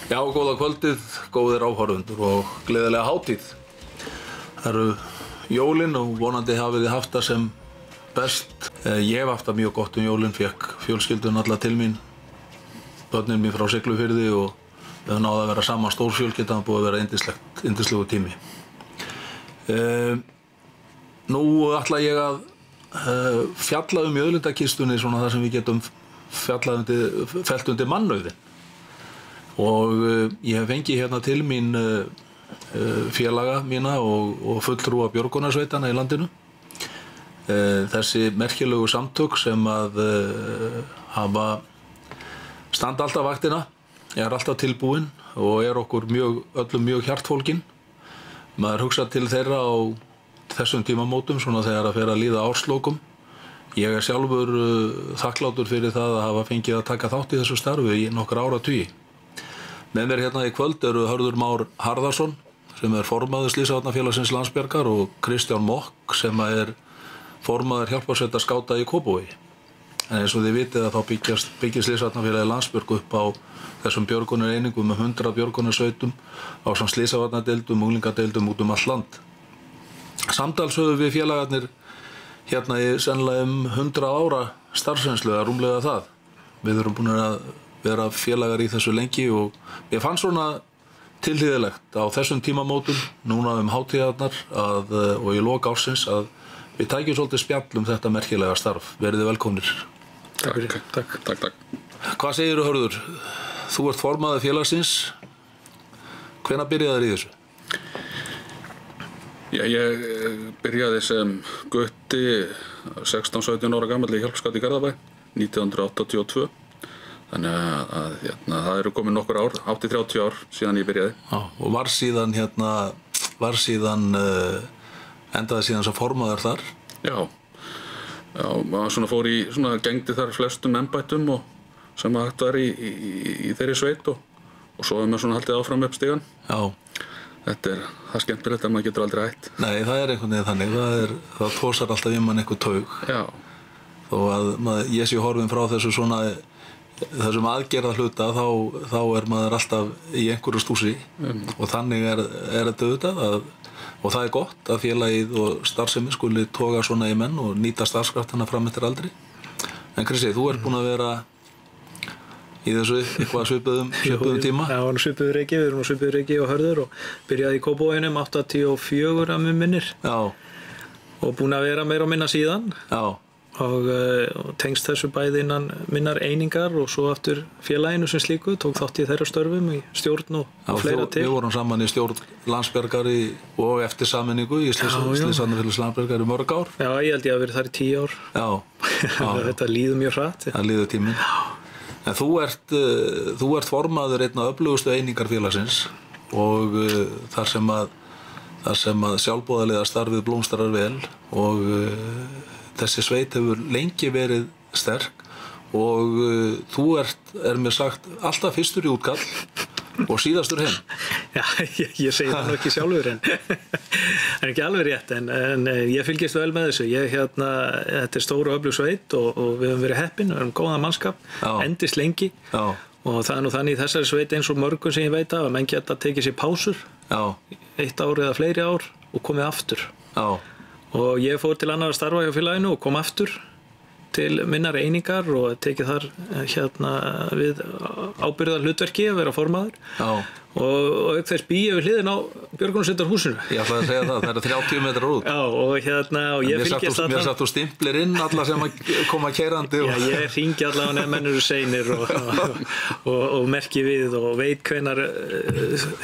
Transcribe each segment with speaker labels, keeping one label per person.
Speaker 1: Já, góða kvöldið, góðir áhorfendur og gleðilega hátíð. Það eru jólin og vonandi hafið þið haft það sem best. Ég hef haft það mjög gott jólin, fékk fjölskyldun alla til mín, börnin mín frá Siglufirði og við höfum náð að vera saman stór fjölskylda, það búið að vera yndislegu tími. Nú ætla ég að fjalla í auðlindakistunni svona þar sem við getum fellt undir mannauðinn. Og ég hef fengið hérna til mín félaga mína og fulltrúa björgunarsveitanna í landinu. Þessi merkilegu samtök sem að standa alltaf vaktina, alltaf tilbúin og okkur öllum mjög hjartfólkin. Maður hugsar til þeirra á þessum tímamótum svona þegar að fer að líða árslokum. Ég sjálfur þakklátur fyrir það að hafa fengið að taka þátt í þessu starfi í nokkra áratugi. Með mér hérna í kvöld eru Hörður Már Harðarson sem formaður Slysavarnafélagsins Landsbjargar og Kristján Mokk sem formaður hjálparsveita skáta í Kópavogi. En eins og þið vitið að þá byggir Slysavarnafélagið Landsbjörg upp á þessum björgunareiningum með 100 björgunarsveitum ásamt slysavarnadeildum, unglingadeildum út allt land. Samtals höfum við félagarnir hérna í sennilega 100 ára starfsreynslu eða rúmlega það. Við erum búin að vera félagar í þessu lengi og ég fann svona tilhlýðilegt á þessum tímamótum, núna hátíðarnar og í lok ársins að við tækjum svolítið spjall þetta merkilega starf. Verið þið velkomnir.
Speaker 2: Takk.
Speaker 1: Hvað segirðu, Hörður? Þú ert formaður félagsins. Hvenær byrjaðir í þessu?
Speaker 2: Já, ég byrjaði sem gutti 16-17 ára gamall í hjálpskáti í Garðabæ 1982. Þannig að það eru komin nokkur ár, 30 ár síðan ég byrjaði.
Speaker 1: Já, og var síðan endaði síðan sem formaður þar?
Speaker 2: Já, maður fór í, gengdi þar flestum embættum sem hægt var í þeirri sveit og svo maður haldið áfram upp stigann.
Speaker 1: Já.
Speaker 2: Það er skemmtilegt að maður getur aldrei hætt.
Speaker 1: Nei, það einhvern veginn þannig, það tósar alltaf í mann einhver taug.
Speaker 2: Já.
Speaker 1: Þó að ég sé horfinn frá þessum aðgerðahluta þá maður alltaf í einhverju stúsi og þannig þetta auðvitað og það gott að félagið og starfsemi skuli toga svona í menn og nýta starfskraftana fram eftir aldri. En Kristi, þú búin að vera í þessu eitthvað svipuðum tíma?
Speaker 3: Já, svipuður Reykji, við erum á svipuður Reykji og Hörður og byrjaði í Kópavoginum 84 að mig minnir. Já. Og búin að vera meira og minna síðan. Já. Og tengst þessu bæði innan minnar einingar og svo aftur félaginu sem slíku, tók þátt í þeirra störfum í stjórn og fleira til.
Speaker 1: Við vorum saman í stjórn Landsbjargar og eftir sameiningu í Slysavarnafélags Landsbjargar í mörg ár.
Speaker 3: Já, ég held ég að vera þar í 10 ár. Já. Þetta líður mjög hratt.
Speaker 1: Það líður tíminn. En þú ert formaður einn af öflugustu einingar félagsins og þar sem að sjálfboðaliða starfið blómstrar vel og þessi sveit hefur lengi verið sterk og þú mér sagt alltaf fyrstur í útkall og síðastur heim.
Speaker 3: Já, ég segi það nú ekki sjálfur en það ekki alveg rétt en ég fylgist vel með þessu. Þetta stór og öflug sveit og við höfum verið heppin, við höfum góðan mannskap, endist lengi. Já. Og það nú þannig í þessari sveit eins og mörgum sem ég veit af að menn geta tekið sér pásur, 1 ár eða fleiri ár og komið aftur. Já. Og ég fór til annarra starfa hjá félaginu og kom aftur til minnar einingar og tekið þar við ábyrgðarhlutverki að vera formaður. Já. Og auk þess bý ég við hliðina á björgunarsveitarhúsinu.
Speaker 1: Ég ætlaði að segja það er 30 metrar út.
Speaker 3: Já, og ég fylgist allan.
Speaker 1: Mér satt þú stimplir inn alla sem koma keyrandi.
Speaker 3: Já, ég hringi allan ef menn eru seinir og merki við og veit hvenær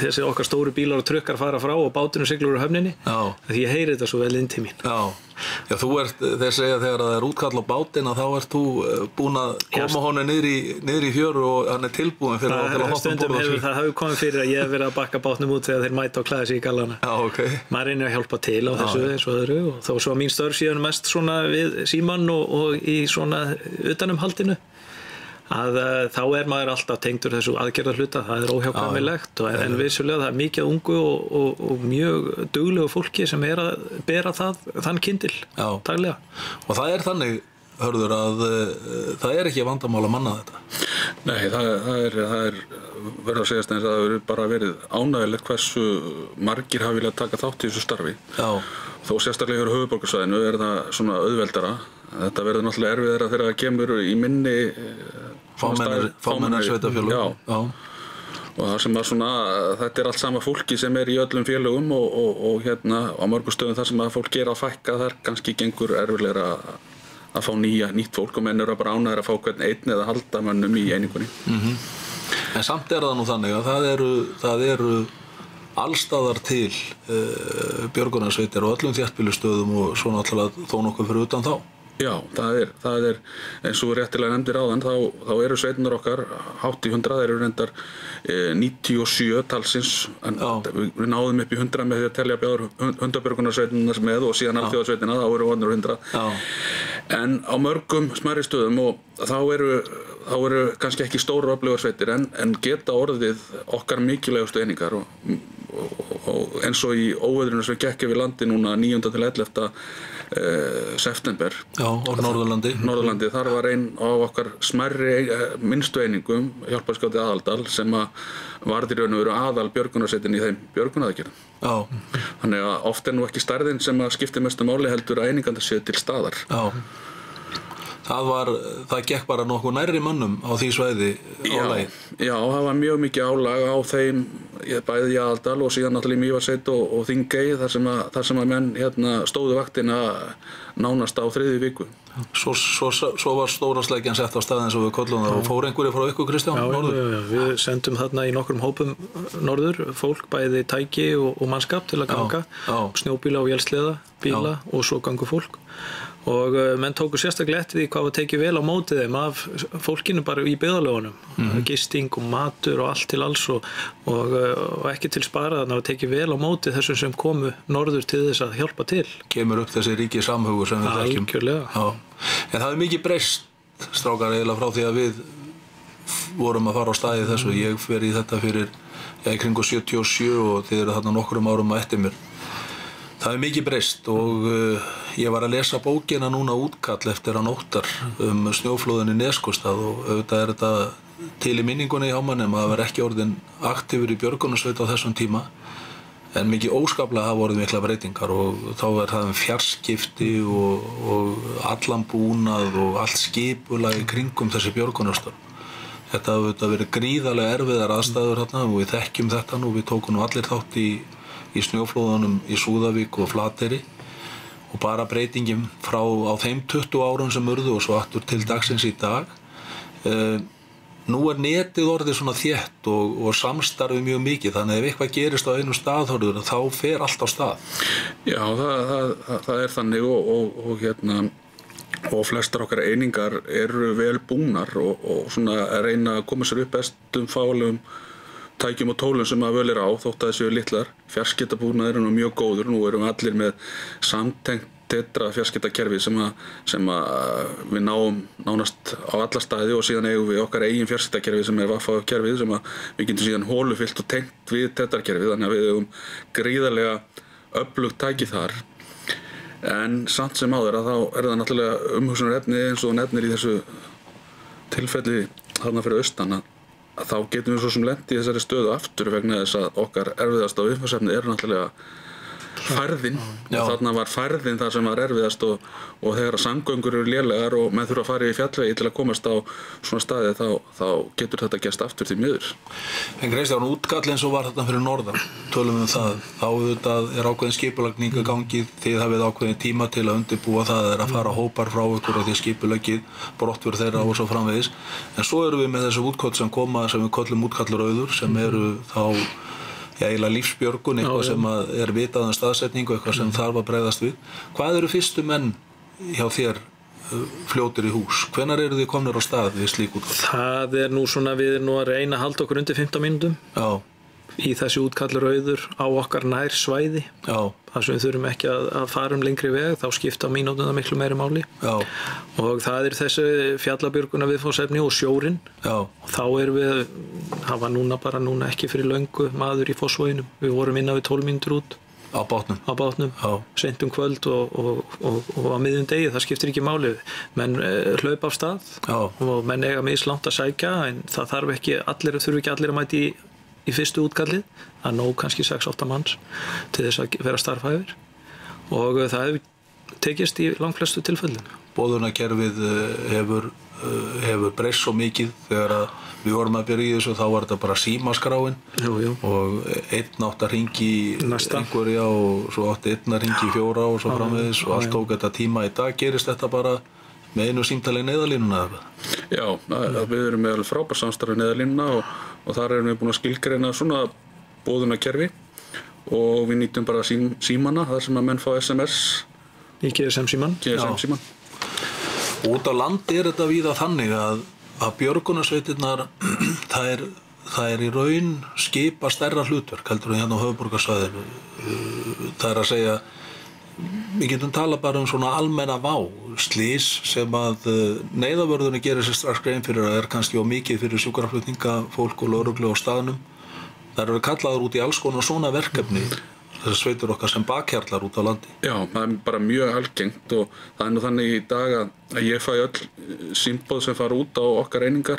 Speaker 3: þessi okkar stóru bílar og trukkar fara frá og báturinn siglir úr höfninni. Já. Því ég heyri þetta svo vel inn til mín.
Speaker 1: Já, þeir segja þegar það útkall á bátinn að þá ert þú búin að koma honum niður í fjöru og hann tilbúin fyrir að hoppa um borð.
Speaker 3: Það hefur komið fyrir að ég hef verið að bakka bátnum út þegar þeir mæta og klæða sig í gallana. Já, okay. Maður reynir að hjálpa til á þessu eins og öðru og þó svo mín störf síðan mest svona við símann og í svona utanumhaldinu að þá maður alltaf tengdur þessu aðgerðarhluta, það óhjákvæmilegt en vissulega það mikið ungu og mjög duglegu fólki sem að bera þann kyndil daglega.
Speaker 1: Og það þannig, Hörður, að það ekki vandamál að manna þetta?
Speaker 2: Nei, það er verið að segjast eins að það hefur bara verið ánægilegt hversu margir hafa viljað taka þátt í þessu starfi.
Speaker 1: Já.
Speaker 2: Þó sérstaklega á höfuðborgarsvæðinu það svona auðveldara. Þetta verður náttúrulega erfiðara þegar það kemur í minni
Speaker 1: fámennari sveitarfélög.
Speaker 2: Já. Og það sem þetta allt sama fólki sem í öllum félögum og á mörgum stöðum þar sem að fólk að fækka, þar kannski gengur erfiðlega að fá nýtt fólk og menn eru bara ánægðir að fá hvern einn eða halda mönnum í einingunni.
Speaker 1: En samt það nú þannig að það eru allstaðar til björgunarsveitir og öllum þéttbýlistöðum og svo náttúrulega þó nokkuð fyrir utan þá.
Speaker 2: Já, það er eins og réttilega nefndir áðan, þá eru sveitirnar okkar hátt í 100, þeir eru reyndar 97 talsins, en við náðum upp í 100 með því að telja hundabjörgunarsveitirnar með og síðan alþjóðasveitina, þá eru 100. En á mörgum smærri stöðum og þá eru kannski ekki stórar öflugar sveitir en geta orðið okkar mikilvægustu einingar og eins og í óveðrinu sem gekk yfir landi núna 9. til 11. september
Speaker 1: á Norðurlandi, þar var ein á okkar smærri
Speaker 2: minnstu einingum, hjálparskáti Aðaldal, sem varð í raun og veru aðal björgunarsveitin í þeim björgunaraðgerðum. Þannig að oft nú ekki stærðin sem skiptir mestu máli heldur að einingarnir séu til staðar.
Speaker 1: Það gekk bara nokkuð nærri mönnum á því svæði álagi.
Speaker 2: Já, það var mjög mikið álag á þeim, bæði í Aðaldal og síðan náttúrulega í Mývatnssveit og Þingey, þar sem að menn stóðu vaktina nánast á 3. viku.
Speaker 1: Svo var stóra sleggjan sett á stað eins og við köllum það og fór einhverju frá ykkur, Kristján, norður?
Speaker 3: Já, við sendum þarna í nokkrum hópum norður, fólk bæði tæki og mannskap til að ganga, snjóbíla og vélsleða, bíla og svo gangu fólk. Og menn tóku sérstaklega eftir því hvað var tekið vel á móti þeim af fólkinu bara í byggðarlögunum, gisting og matur og allt til alls og ekki til spara, þannig að tekið vel á móti þessum sem komu norður til þess að hjálpa til.
Speaker 1: Kemur upp þessi ríki samhugur sem við þekkjum.
Speaker 3: Algjörlega.
Speaker 1: En það mikið breyst, strákar, eiginlega frá því að við vorum að fara á staði þessu. Ég fer í þetta fyrir í kringu 77 og þið eru þarna nokkrum árum á eftir mér. Það mikið breyst og ég var að lesa bókina núna Útkall eftir hann Óttar snjóflóðin í Neskostað og auðvitað þetta til í minningunni hjá manni að það var ekki orðinn aktífur í björgunarsveit á þessum tíma en mikið óskaplega hafa orðið mikla breytingar og þá það fjarskipti og allan búnað og allt skipulag í kringum þessi björgunarstörf. Þetta hafði auðvitað verið gríðarlega erfiðar aðstæður þarna og við þekkjum þetta nú, við tókum nú allir þátt í snjóflóðunum í Súðavík og Flateyri og bara breytingin frá á þeim 20 árum sem urðu og svo aftur til dagsins í dag. Nú netið orðið svona þétt og samstarfið mjög mikið, þannig ef eitthvað gerist á einum stað þá fer allt á stað.
Speaker 2: Já, það þannig og flestar okkar einingar eru vel búnar og svona reyna að koma sér upp bestum fálegum tækjum og tólum sem að völ á þótt að þessu litlar. Fjarskiptabúnaður er nú mjög góður, nú erum allir með samtengt tetra fjarskiptakerfi sem að við náum nánast á alla staði og síðan eigum við okkar eigin fjarskiptakerfi sem Wi-Fi-kerfið sem að við getum síðan holufyllt og tengt við tetrakerfið, þannig að við eigum gríðarlega öflugt tæki þar. En samt sem áður að þá það náttúrulega umhugsunarefni eins og nefnir í þessu tilfelli þarna fyrir austan að þá getum við svo sem lent í þessari stöðu aftur vegna þess að okkar erfiðasta viðfangsefni náttúrulega færðin og þarna var færðin það sem var erfiðast og þegar samgöngur eru lélegar og menn þurfa að fara í fjallvegi til að komast á svona staði þá getur þetta gerst aftur því miður.
Speaker 1: En Kristján, Útkall eins og var þarna fyrir norðan, tölum við það, þá auðvitað ákveðin skipulagning í gangi, þið hafið ákveðin tíma til að undirbúa það að fara hópar frá ykkur og því skipulagið brottför þeirra og svo framvegis, en svo erum við með þessu útköll sem koma sem við köllum útkallrauður sem eru þá eiginlega lífsbjörgun, eitthvað sem er vitað staðsetningu, eitthvað sem þarf að bregðast við. Hvað eru fyrstu menn hjá þér fljótir í hús? Hvenær eru þið komnir á stað við slík útköll?
Speaker 3: Það nú svona, við nú að reyna að halda okkur undir 15 mínútum.
Speaker 1: Já.
Speaker 3: í þessi útkallrauður á okkar nær svæði.
Speaker 1: Já.
Speaker 3: Þar sem við þurfum ekki að fara lengri veg, þá skipta mínúturnar miklu meiri máli.
Speaker 1: Já.
Speaker 3: Og það þessi fjallabjörguna viðfangsefni og sjórinn.
Speaker 1: Já.
Speaker 3: Og þá við, það var núna ekki fyrir löngu maður í Fossvoginum. Við vorum innan við 12 mínútur út.
Speaker 1: Á bátnum.
Speaker 3: Á bátnum, seint kvöld og á miðjum degi, það skiptir ekki máli. Menn hlaupa af stað og menn eiga mislangt að sækja, en það þurfi ekki allir að mæta í fyrstu útkallið. Það nóg kannski 6-8 manns til þess að vera starfhæfir og það hefur tekist í langflestu tilfellin.
Speaker 1: Boðunarkerfið hefur breyst svo mikið þegar að við vorum að byrja í þessu, þá var þetta bara símaskráin.
Speaker 3: Jú.
Speaker 1: Og einn átt að hringi einhverja og svo átti einn að hringi 4 og svo framvegis og allt tók þetta tíma. Í dag gerist þetta bara með einu símtali Neyðarlínuna eða?
Speaker 2: Já, við erum með frábær samstarf Neyðarlínuna og þar erum við búin að skilgreina svona boðunarkerfi og við nýtum bara símana þar sem að menn fá SMS.
Speaker 3: Í GSM-síman?
Speaker 2: GSM-síman.
Speaker 1: Út á landi þetta víða þannig að björgunarsveitirnar, það í raun skipa stærra hlutverk heldur en hérna á höfuðborgarsvæðinu. Það að segja, við getum talað bara svona almenna vá, slys sem að neyðavörðunni gerir sér strax grein fyrir að kannski of mikið fyrir sjúkraflutningafólk og lögreglu á staðnum. Það eru kallaður út í alls konar svona verkefni, þessar sveitur okkar sem bakhjarlar út á landi.
Speaker 2: Já, það bara mjög algengt og það nú þannig í dag að ég fæ öll símboð sem fara út á okkar einingar.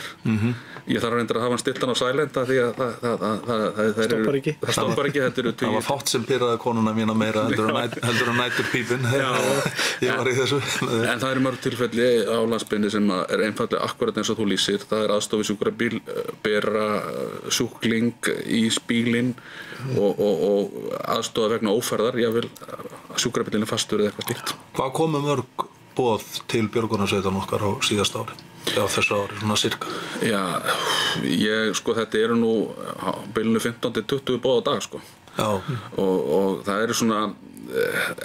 Speaker 2: Ég þarf reyndar að hafa hann stillan á silent því að það stoppar ekki.
Speaker 1: Það var fátt sem pirraði konuna mína meira heldur en næturpípin. Ég var í þessu.
Speaker 2: En það eru mörg tilfelli á landsbyggðinni sem einfaldlega akkurat eins og þú lýsir. Það aðstoð við sjúkrabíl, bera sjúkling í bílinn og aðstoða vegna óferðar, jável sjúkrabílinn fastur eða eitthvað slíkt.
Speaker 1: Hvað komu mörg boð til björgunarsveitanna okkar á síðasta ári? Já, þessu ári, svona cirka.
Speaker 2: Já, þetta eru nú á bilinu 15-20 boð á dag,
Speaker 1: Já.
Speaker 2: Og það eru svona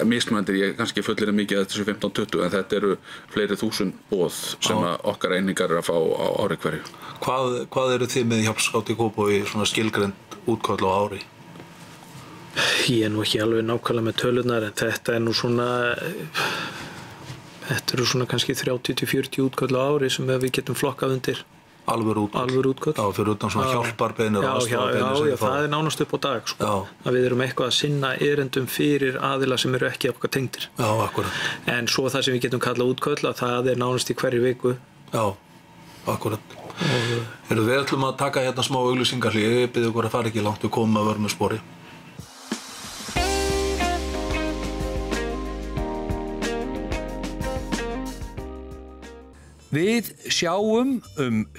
Speaker 2: mismunandi, ég kannski fullir mikið að þessu 15-20, en þetta eru fleiri þúsund boð sem að okkar einingar að fá á ári hverju.
Speaker 1: Hvað eru þið með hjálpskátt í Kópavogi svona skilgreind útköll á ári?
Speaker 3: Ég nú ekki alveg nákvæmlega með tölurnar, en þetta nú svona kannski 30-40 útköll á ári sem við getum flokkað undir.
Speaker 1: Alvöru útköll? Já, fyrir utan svona hjálparbeiðnir og aðstoðarbeiðnir.
Speaker 3: Já, það nánast upp á dag, að við erum eitthvað að sinna erindum fyrir aðila sem eru ekki okkar tengdir.
Speaker 1: Já, akkurat.
Speaker 3: En svo það sem við getum kallað útköll, að það nánast í hverju viku.
Speaker 1: Já, akkurat. Við ætlum að taka hérna smá auglýsingarhlé, ég bið ykkur að fara ekki langt, við komum að vörmu spori.
Speaker 4: Við sjáum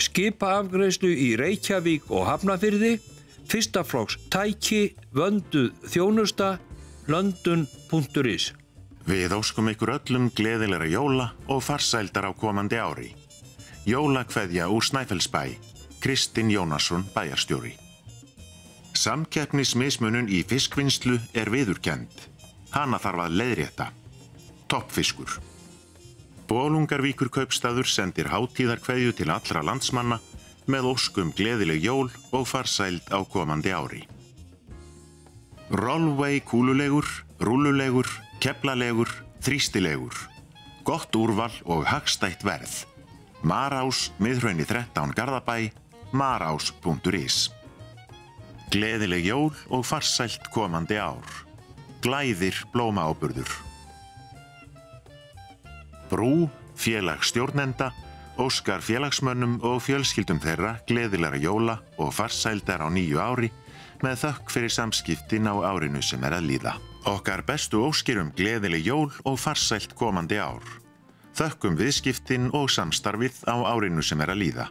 Speaker 4: skipaafgreiðslu í Reykjavík og Hafnarfirði, fyrsta flokks tæki, vönduð þjónusta, london.is.
Speaker 5: Við óskum ykkur öllum gleðilegra jóla og farsældar á komandi ári. Jólakveðja úr Snæfellsbæ, Kristinn Jónasson bæjarstjóri. Samkeppnismismunun í fiskvinnslu viðurkennd. Hana þarf að leiðrétta. Toppfiskur. Bolungarvíkur kaupstaður sendir hátíðarkveðju til allra landsmanna með óskum gleðileg jól og farsæld á komandi ári. Rollway kúlulegur, rúllulegur, keflalegur, þrýstilegur. Gott úrval og hagstætt verð. Marás, Miðhrauni 13 Garðabæ, marás.is. Gleðileg jól og farsælt komandi ár. Glæðir blómaáburður. Brú, félag stjórnenda, óskar félagsmönnum og fjölskyldum þeirra gleðilegra jóla og farsældar á nýju ári með þökk fyrir samskiptin á árinu sem að líða. Okkar bestu óskir gleðileg jól og farsælt komandi ár. Þökkum viðskiptin og samstarfið á árinu sem að líða.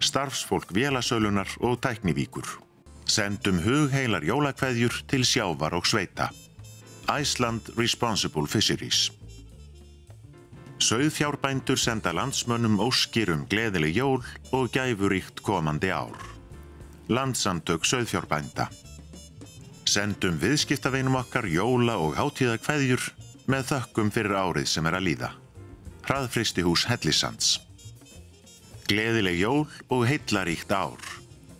Speaker 5: Starfsfólk vélasölunar og tæknivíkur. Sendum hugheilar jólakveðjur til sjávar og sveita. Iceland Responsible Fisheries. Sauðfjárbændur senda landsmönnum óskir gleðileg jól og gæfuríkt komandi ár. Landssamtök sauðfjárbænda. Sendum viðskiptavinum okkar jóla- og hátíðakveðjur með þökkum fyrir árið sem að líða. Hraðfrystihús Hellissands. Gleðileg jól og heillaríkt ár.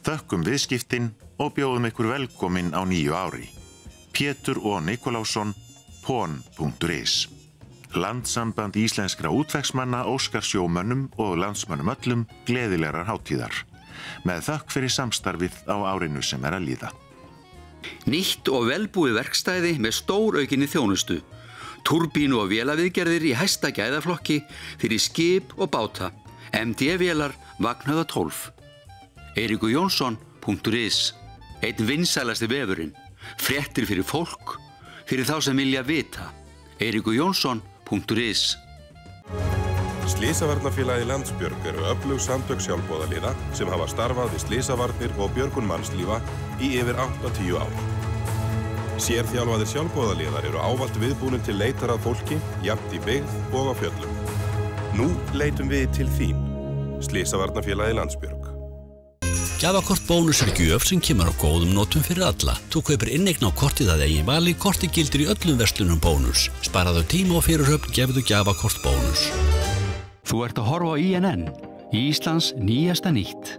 Speaker 5: Þökkum viðskiptin og bjóðum ykkur velkomin á nýju ári. Pétur og Nikolásson, pon.is. Landssamband íslenskra útvegsmanna óskar sjómönnum og landsmönnum öllum gleðilegar hátíðar. Með þökk fyrir samstarfið á árinu sem að líða.
Speaker 6: Nýtt og velbúið verkstæði með stór aukinni þjónustu. Túrbínu og vélaviðgerðir í hæsta gæðaflokki fyrir skip og báta. MD-vélar Vagnhöða 12. EiríkurJónsson.is. Einn vinsælasti vefurinn. Fréttir fyrir fólk, fyrir þá sem vilja vita. EiríkurJónsson.is.
Speaker 7: Slysavarnafélagið Landsbjörg eru öflug samtök sjálfboðaliða sem hafa starfað við slysavarnir og björgun mannslífa í yfir 80 ár. Sérþjálfaðir sjálfboðaliðar eru ávallt viðbúnir til leitar að fólki, jafnt í byggð og á fjöllum. Nú leitum við til þín, Slysavarnafélagið Landsbjörg.
Speaker 8: Gjafakort bónus gjöf sem kemur á góðum notum fyrir alla. Þú kaupir inneign á kortið að eigin vali, kortið gildir í öllum verslunum bónus. Sparaðu tíma og fyrirhöfn, gefðu gjafakort bónus.
Speaker 6: Þú ert að horfa á INN, Íslands nýjasta nýtt.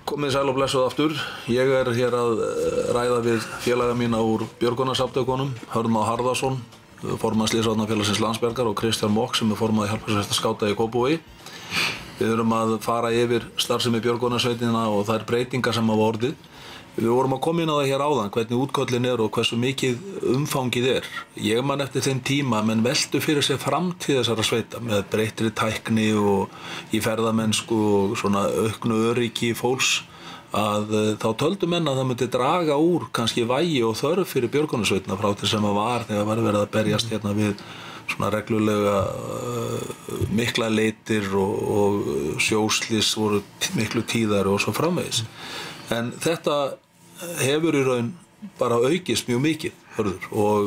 Speaker 1: Komið sæl og blessuð aftur. Ég hér að ræða við félaga mína úr björgunarsamtökunum, Hörð Harðarson, formaður Slysavarnafélagsins Landsbjargar, og Kristján Mokk sem formaður hjálparsveita skáta í Kópavogi. Við erum að fara yfir starfsemi björgunarsveitina og þær breytingar sem hafa orðið. Við vorum að koma inn á það hér áðan, hvernig útköllin og hversu mikið umfangið Ég man eftir þeim tíma, menn veltu fyrir sig framtíð þessara sveita með breyttri tækni og í ferðamennsku og svona auknu öryggi fólks, að þá töldu menn að það myndi draga úr kannski vægi og þörf fyrir björgunarsveitina frá því sem það var þegar var verið að berjast hérna við svona reglulega mikla leitir og sjóslys voru miklu tíðari og svo framvegis. En þetta hefur í raun bara aukist mjög mikið, Hörður, og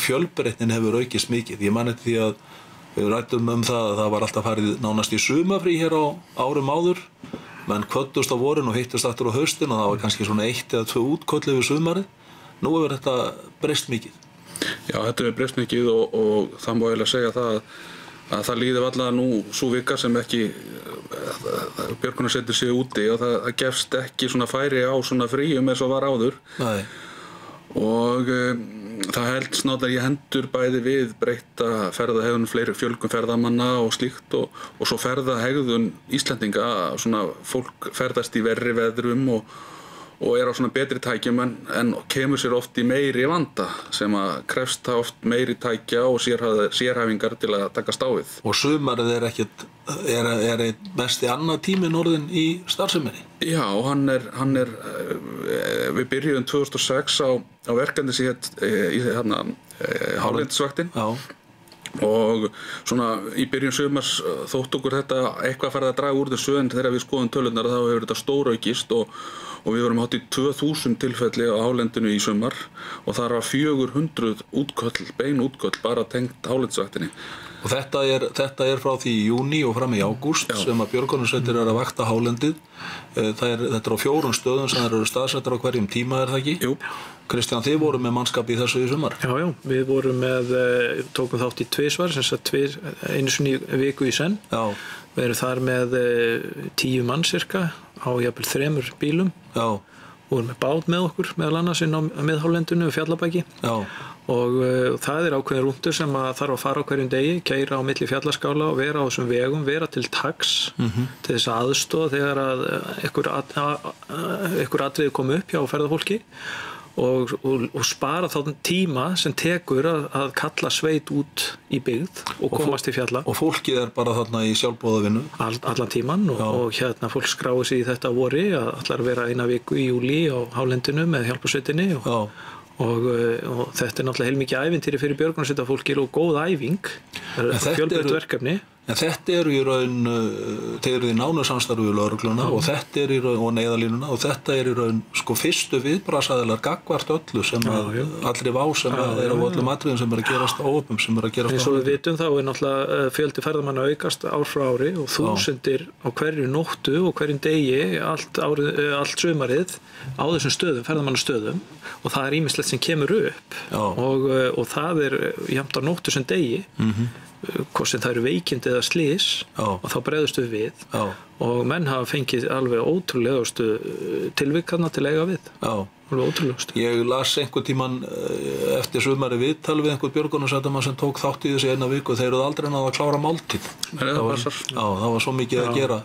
Speaker 1: fjölbreytnin hefur aukist mikið. Ég man eftir því að við ræddum það að það var alltaf farið nánast í sumarfrí hér á árum áður, menn kvöddust á vorin og hittust aftur á haustin og það var kannski svona 1 eða 2 útköll yfir sumarið. Nú hefur þetta breyst mikið.
Speaker 2: Já, þetta hefur breyst mikið og það má eiginlega segja það að það líði varla nú sú vika sem ekki björgunarsveitir séu úti og það gefst ekki svona færi á svona fríum eins og var áður.
Speaker 1: Nei.
Speaker 2: Og það helst náttúrulega í hendur bæði við breytta ferðahegðun, fleiri fjölgun ferðamanna og slíkt og svo ferðahegðun Íslendinga, svona fólk ferðast í verri veðrum og á svona betri tækjum en kemur sér oft í meiri vanda sem að krefst það oft meiri tækja og sérhæfingar til að takast á við.
Speaker 1: Og sumarið einn mesti annað tíminn orðinn í starfseminni?
Speaker 2: Já, hann er við byrjuðum 2006 á verkefni sem hét Hálendisvaktin. Já. Og svona í byrjun sumars þótt okkur þetta eitthvað farið að draga úr þessu, en þegar við skoðum tölurnar þá hefur þetta stóraukist og við vorum hátt í 2000 tilfelli á hálendinu í sumar og þar var 400 útköll, bein útköll bara tengt Hálendisvaktinni.
Speaker 1: Og þetta er frá því í júní og fram í ágúst sem að björgunarsveitir að vakta hálendið. Þetta er á 4 stöðum sem eru staðsettar á hverjum tíma, það ekki?
Speaker 2: Jú.
Speaker 1: Kristján, þið voru með mannskap í þessu í sumar?
Speaker 3: Já, við vorum tókum þátt í 2 svar, sem sagt einu sinni viku í senn. Já. Við erum þar með 10 mann cirka á jafnvel 3 bílum. Já. Við vorum með bát með okkur, meðal annars inn á miðhálendinu og Fjallabæki. Já. Og það ákveðin rúntur sem að þarf að fara á hverjum degi, keyra á milli fjallaskála og vera á þessum vegum, vera til taks til þess að aðstoða þegar að einhver atriði kom upp hjá ferðafólki og spara þá tíma sem tekur að kalla sveit út í byggð og komast til fjalla.
Speaker 1: Og fólkið bara þarna í sjálfboðavinnu?
Speaker 3: Allan tíman og hérna fólk skráir sig í þetta vori að ætlar að vera 1 viku í júlí á hálendinu með hjálparsveitinni og þetta er náttúrulega heilmikið ævintýri fyrir björgunarsveitafólki og góð æfing, fjölbreytt verkefni.
Speaker 1: En þetta eru í raun, þeir eru í nánu samstarfi við lögregluna og þetta er í raun, og neyðarlínuna, og þetta er í raun sko fyrstu viðbragðsaðilar gagnvart öllu sem allri vá sem er á öllum atriðum sem er að gerast á óöpum, sem er að gerast á.
Speaker 3: Eins og við vitum þá er náttúrulega fjöldi ferðamanna aukast ár frá ári og þúsundir á hverju nóttu og hverjum degi allt sumarið á þessum stöðum, ferðamannastöðum, og það er ýmislegt sem kemur upp og það er jafnt á nóttu sem degi. Hvort sem það eru veikindi eða slys og þá bregðust við og menn hafa fengið alveg ótrúlegustu tilvíkarna til að eiga við. Alveg ótrúlegustu.
Speaker 1: Ég las einhvern tímann eftir sumari viðtal við einhvern björgunarsveitarmann sem tók þátt í þessu eina viku og þeir eru aldrei náðu að klára máltíð. Það var svo mikið að gera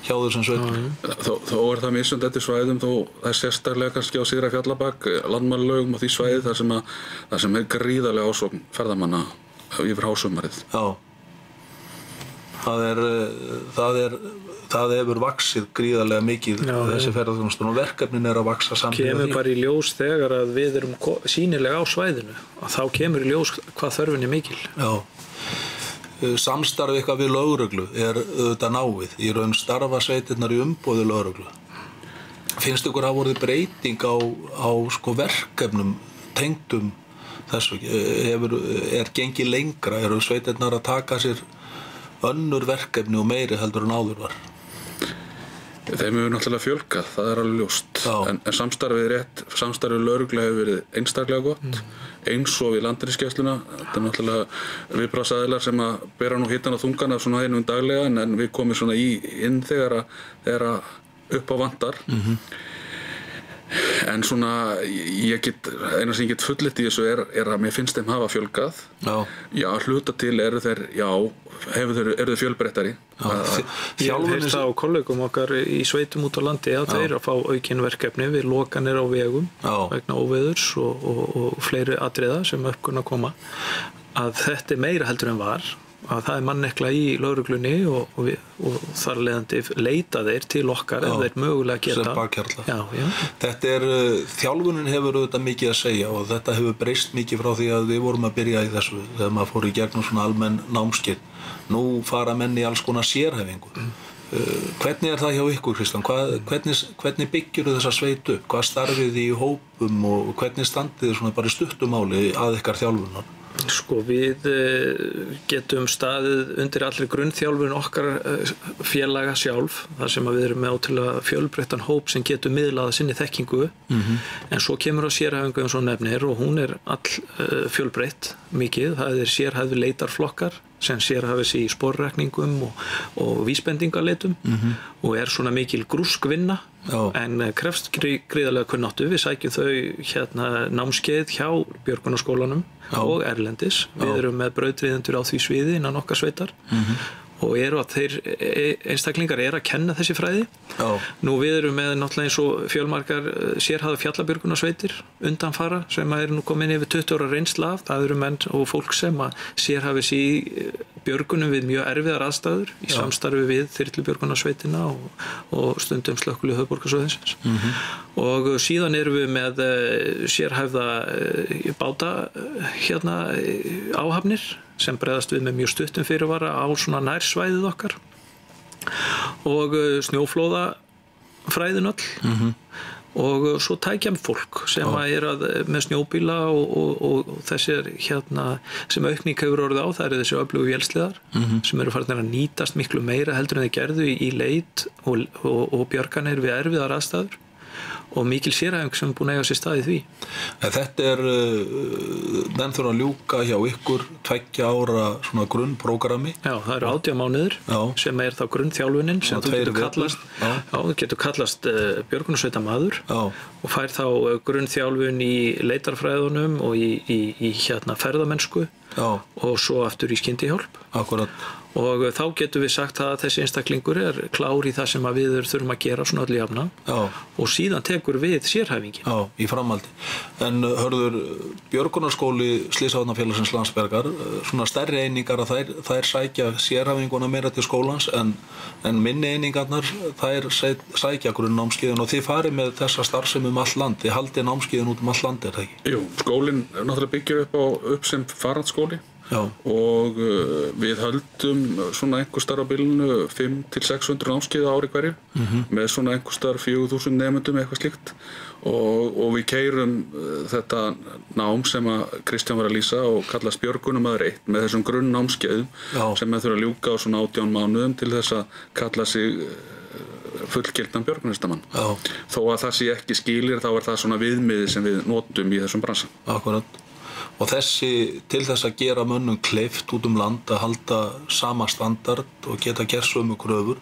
Speaker 1: hjá þessum sveitum.
Speaker 2: Þó er það misjönd eftir svæðum, þó það er sérstaklega kannski á Syðra Fjallabak, landmannalaugum og því svæði þar sem er gríðarlega ásókn ferðamanna yfir hásumarið. Það hefur vaxið gríðarlega mikið þessi ferðaþjónusta og verkefnin er að vaxa samtíða því.
Speaker 3: Kemur bara í ljós þegar að við erum sýnilega á svæðinu og þá kemur í ljós hvað þörfin er mikil.
Speaker 1: Samstarf eitthvað við lögreglu er auðvitað náið. Í raun starfa sveitirnar í umboði lögreglu. Finnst ykkur að vorið breyting á sko verkefnum tengdum þessu? Er gengið lengra? Eru sveitirnar að taka sér önnur verkefni og meiri heldur en áður var?
Speaker 2: Þeim hefur náttúrulega fjölgað, það er alveg ljóst. En samstarfið lögreglu hefur verið einstaklega gott, eins og við Landhelgisgæsluna. Þetta er náttúrulega viðbragðsaðilar sem að bera nú hitann og þungan af svona einum daglega, en við komum svona inn þegar upp á vantar. En svona, eina sem ég get fullyrt í þessu er að mér finnst þeim hafa fjölgað. Já, hluta til eru þeir, eru þeir fjölbreyttari.
Speaker 3: Ég hef heyrt það á kollegum okkar í sveitum út á landi að þeir að fá aukin verkefni við lokanir á vegum vegna óveðurs og fleiri atriða sem upp kunna koma. Að þetta er meira heldur en var. Að það er mannekla í lögreglunni og þar leiðandi leita þeir til okkar ef þeir mögulega geta.
Speaker 1: Sem bakhjarla. Þetta þjálfunin hefur auðvitað mikið að segja og þetta hefur breyst mikið frá því að við vorum að byrja í þessu þegar maður fór í gegnum svona almenn námskeið. Nú fara menn í alls konar sérhæfingu. Hvernig er það hjá ykkur, Kristján? Hvernig byggjur þessa sveit upp? Hvað starfið þið í hópum og hvernig standið þið svona bara í stuttumáli að ykkar þjálfunar?
Speaker 3: Sko við getum staðið undir allri grunnþjálfun okkar félaga sjálf þar sem við erum með ótrúlega fjölbreyttan hóp sem getur miðlað sinni þekkingu en svo kemur á sérhæfingu eins og nefnir og hún er all fjölbreytt mikið, það er sérhæfðu leitarflokkar sem sérhæfir sig í sporrækningum og vísbendingaleitum og er svona mikil grúskvinna en krefst gríðarlega kunnáttu. Við sækjum þau námskeið hjá björgunarskólanum og erlendis. Við erum með brautryðjendur á því sviði innan okkar sveitar og eru að þeir einstaklingar að kenna þessi fræði. Nú við erum með náttúrulega eins og fjölmargar sérhæfðu fjallabjörgunarsveitir undanfara sem eru nú komin yfir 20 ára reynsla af. Það eru menn og fólk sem að sérhæfi sig í björgunum við mjög erfiðar aðstæður í samstarfi við þyrlubjörgunarsveitina og stundum slökkvilið höfuðborgarsvæðisins. Og síðan erum við með sérhæfða báta áhafnir sem bregðast við með mjög stuttum fyrirvara á svona nærsvæðið okkar og snjóflóðafræðin öll og svo tækja með fólk sem er með snjóbíla og þessir sem aukning hefur orðið á, það eru þessi öflugu vélsleðar sem eru farnir að nýtast miklu meira heldur en þeir gerðu í leit og björganir við erfiðar aðstæður og mikil sérhæfing sem er búin að eiga sér stað í því.
Speaker 1: Þetta menn þurfa að ljúka hjá ykkur 2 ára svona grunnprógrami.
Speaker 3: Já, það eru 18 mánuðir sem er þá grunnþjálfunin sem þú getur kallast björgunarsveitamaður og fær þá grunnþjálfun í leitarfræðunum og í ferðamennsku og svo aftur í skyndihjálp.
Speaker 1: Akkurat.
Speaker 3: Og þá getum við sagt að þessi einstaklingur er klár í það sem við þurfum að gera svona öllu jafna og síðan tekur við sérhæfingin.
Speaker 1: Já, í framhaldi. En hörður, björgunarskóli Slysavörnafélagsins Landsbjargar, svona stærri einingar að þær sækja sérhæfinguna meira til skólans en minni einingarnar þær sækja grunnnámskeiðin og þið farið með þessa starfsemi all land, þið haldið námskeiðin út all land, er það ekki?
Speaker 2: Jú, skólinn náttúrulega byggir upp sem farandskóli og við höldum svona einhver starf á bilinu 500 til 600 námskeið á ári hverju með svona einhver starf 4000 nemendum eitthvað slíkt og við keyrum þetta nám sem að Kristján var að lýsa og kallast Björgunarmaður 1 með þessum grunnnámskeiðum sem maður þurfa að ljúka á svona 18 mánuðum til þess að kalla sig fullgildan björgunarlistamann. Þó að það sé ekki skilir þá það svona viðmiði sem við notum í þessum bransa.
Speaker 1: Akkurat. Og til þess að gera mönnum kleift út land að halda sama standard og geta gert sömu kröfur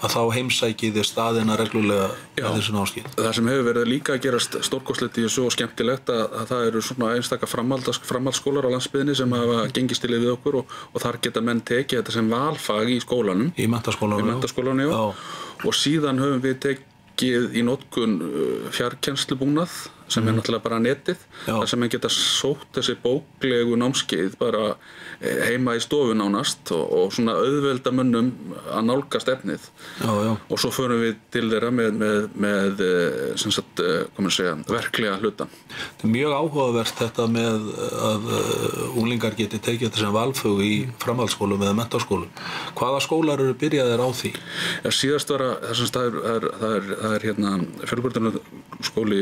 Speaker 1: að þá heimsækið staðina reglulega með þessu námskeið.
Speaker 2: Það sem hefur verið líka að gerast stórkostlegt í þessu og skemmtilegt að það eru svona einstaka framhaldsskólar á landsbyggðinni sem hafa gengist til við okkur og þar geta menn tekið þetta sem valfag í skólanum.
Speaker 1: Í menntaskólanum.
Speaker 2: Og síðan höfum við tekið í notkun fjarkennslubúnað sem náttúrulega bara netið, þar sem menn geta sótt þessi bóklegu námskeið bara heima í stofu nánast og svona auðvelda mönnum að nálgast efnið. Og svo förum við til þeirra með sem sagt, verklega hluta.
Speaker 1: Það mjög áhugavert þetta með að unglingar geti tekið þetta sem valfag í framhaldsskólum eða menntaskólum. Hvaða skólar eru byrjaðir á því?
Speaker 2: Síðast var það fjölbrautaskóli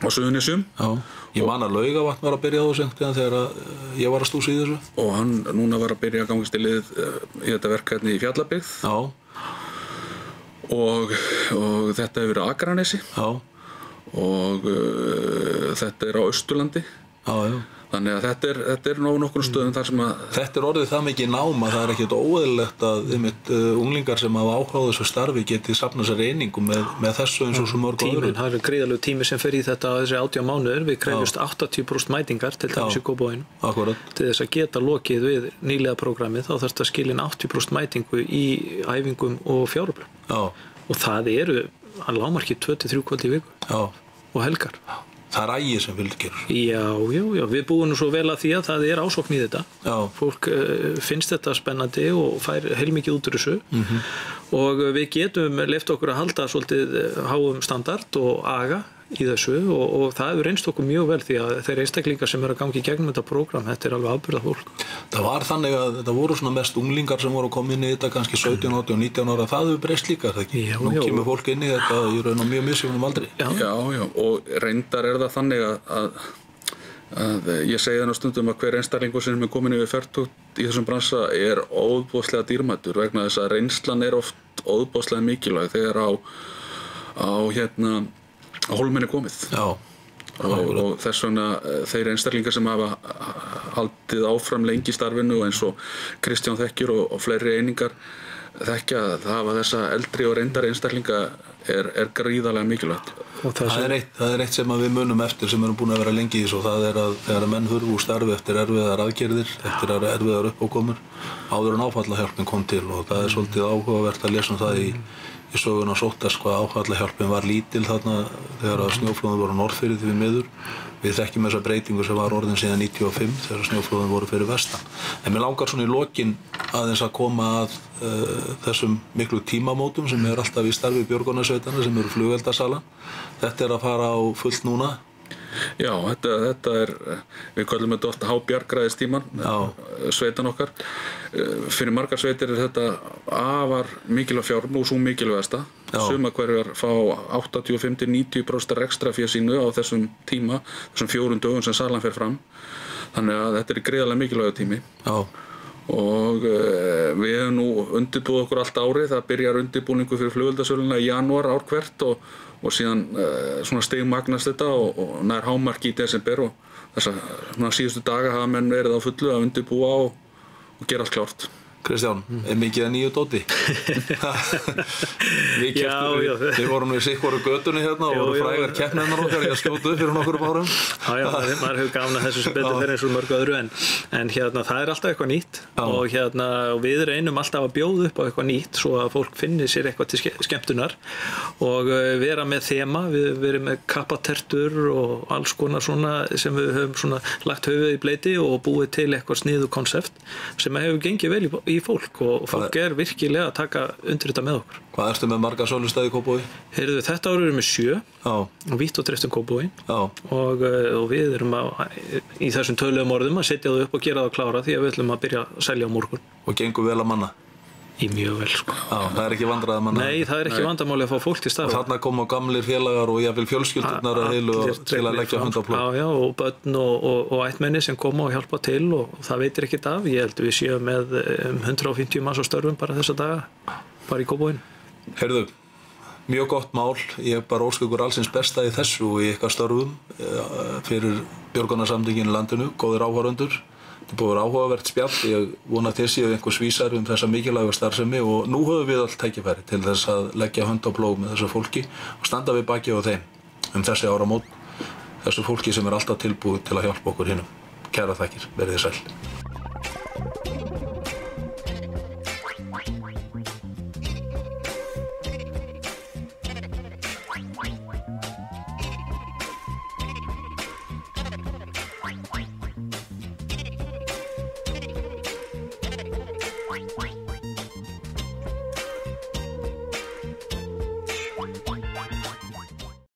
Speaker 2: á Suðurnesjum.
Speaker 1: Ég man að Laugavatn var að byrja á þessu þegar ég var að stúsa í þessu.
Speaker 2: Og hann núna var að byrja að gangast í lið í þetta verkefni í Fjallabyggð. Og þetta hefur verið á Akranesi. Og þetta á Austurlandi. Þannig að þetta er nokkur stöðum þar sem að...
Speaker 1: Þetta er orðið það mikið nám að það ekkert óeðlilegt að unglingar sem hafa áhuga á þessu starfi geti safnað sér einingum með þessu eins og svo mörg öðru.
Speaker 3: Það er gríðarlegur tími sem fer í þetta á þessi 18 mánuður. Við krefjumst 80% mætingar til dæmis í Kópavoginum.
Speaker 1: Til
Speaker 3: þess að geta lokið við nýlega prógramið þá þarf þetta að skilja 80% mætingu í æfingum og fjáröflum. Og það eru að lágmarki 2-3 kvöld í viku og helgar.
Speaker 1: Það er ægið sem fylgir.
Speaker 3: Já, við búum nú svo vel að því að það er ásókn í þetta. Fólk finnst þetta spennandi og fær heilmikið út úr þessu og við getum leyft okkur að halda svolítið háum standard og aga í þessu og það hefur reynst okkur mjög vel því að þeir einstaklingar sem eru að gangi í gegnum þetta prógram, þetta er alveg afburða fólk.
Speaker 1: Það var þannig að þetta voru svona mest unglingar sem voru að koma inn í þetta kannski 17, 18 og 19 ára, það hefur breyst líka, það ekki? Nú kemur fólk inn í þetta í raun og mjög misjöfnum aldri.
Speaker 2: Já, og reyndar er það þannig að ég segi það stundum að hver einstaklingur sem er komin yfir fertugt í þessum bransa er óðbóðslega dýrmætur vegna þess að reynslan er oft óðbóðslega mikilvæg þegar á hólmenni komið. Og þess vegna þeir einstaklingar sem hafa haldið áfram lengi í starfinu og eins og Kristján þekkjur og fleiri einingar þekkja að hafa þessa eldri og reyndari einstaklinga er gríðarlega mikilvægt.
Speaker 1: Það er eitt sem við munum eftir sem erum búin að vera lengi í þessu og það er að þegar menn hurfu úr starfi eftir erfiðar aðgerðir, eftir erfiðar uppákomur áður en áfallahjálpin kom til og það er svolítið áhugavert að lesa það í söguna sóttast hvað áfallahjálpin var lítil þarna þegar snjóflóðin voru norðfyrir því við miður. Við þekkjum þessa breytingu sem var orðin síðan 95 þegar snjóflóðin voru fyrir vestan. En mér langar svona í lokin aðeins að koma að þessum miklu tímamótum sem er alltaf í starfi björgunarsveitanna sem eru flugveldasalan. Þetta er að fara á fullt núna.
Speaker 2: Já, þetta er, við kallum þetta ofta hábjargræðistíman, sveitan okkar. Fyrir margar sveitir er þetta afar mikilvæg fjármál og svo mikilvægasta. Sumar hverjar fá 85-90% rekstrafé sínu á þessum tíma, þessum 4 dögum sem salan fer fram. Þannig að þetta er gríðarlega mikilvægur tími. Og við hefum nú undirbúið okkur allt árið, það byrjar undirbúningu fyrir flugveldasöluna í janúar ár hvert og síðan svona stigmagnast þetta og nær hámarki í desember og þessa síðustu daga hafa menn verið á fullu að undirbúa og gera allt klárt.
Speaker 1: Kristján, er mikið að nýju dóti? Við vorum við sikkoru götunni hérna og voru frægar keppnirnar okkar í að skjóta upp fyrir nokkurum árum.
Speaker 3: Já, maður hefur gaman að þessu sem betur fyrir eins og mörg öðru en hérna það er alltaf eitthvað nýtt og hérna við reynum alltaf að bjóða upp á eitthvað nýtt svo að fólk finni sér eitthvað til skemmtunar og vera með þema, við erum með kappatertur og alls konar svona sem við höfum svona lagt höfuðið í bleyti og búið til eitthvað sniðugt konsept sem hefur gengið vel í í fólk og fólk virkilega að taka undir þetta með okkur.
Speaker 1: Hvað ertu með marga sölustæði í Kópavogi?
Speaker 3: Heyrðu, þetta árið erum við 7 og vítt og dreift Kópavogi og við erum í þessum tölulegum orðum að setja það upp og gera það klára því að við ætlum að byrja að selja á morgun.
Speaker 1: Og gengur vel að manna?
Speaker 3: Í mjög vel, sko.
Speaker 1: Það er ekki vandræði að manna?
Speaker 3: Nei, það er ekki vandamáli að fá fólk til starfa.
Speaker 1: Og þarna koma gamlir félagar og jafnvel fjölskyldurnar að heilu til að leggja hund á plóg?
Speaker 3: Já, og börn og ættmenni sem koma og hjálpa til og það veitir ekkert af. Ég held við séum með 150 manns á störfum bara þessa daga, bara í Kópavoginu.
Speaker 1: Heyrðu, mjög gott mál. Ég bara óska ykkur allsins besta í þessu og í ykkar störfum fyrir björgunarsamtökin í landinu, góðir áhorfendur. Þetta búið að vera áhugavert spjall, ég vona að þið séu einhver vísar þessa mikilvægu starfsemi og nú höfum við öll tækifæri til þess að leggja hönd á plóg með þessu fólki og standa við bakið á þeim þessi áramót, þessu fólki sem alltaf tilbúið til að hjálpa okkur hinum. Kærar þakkir, verið þið sæl.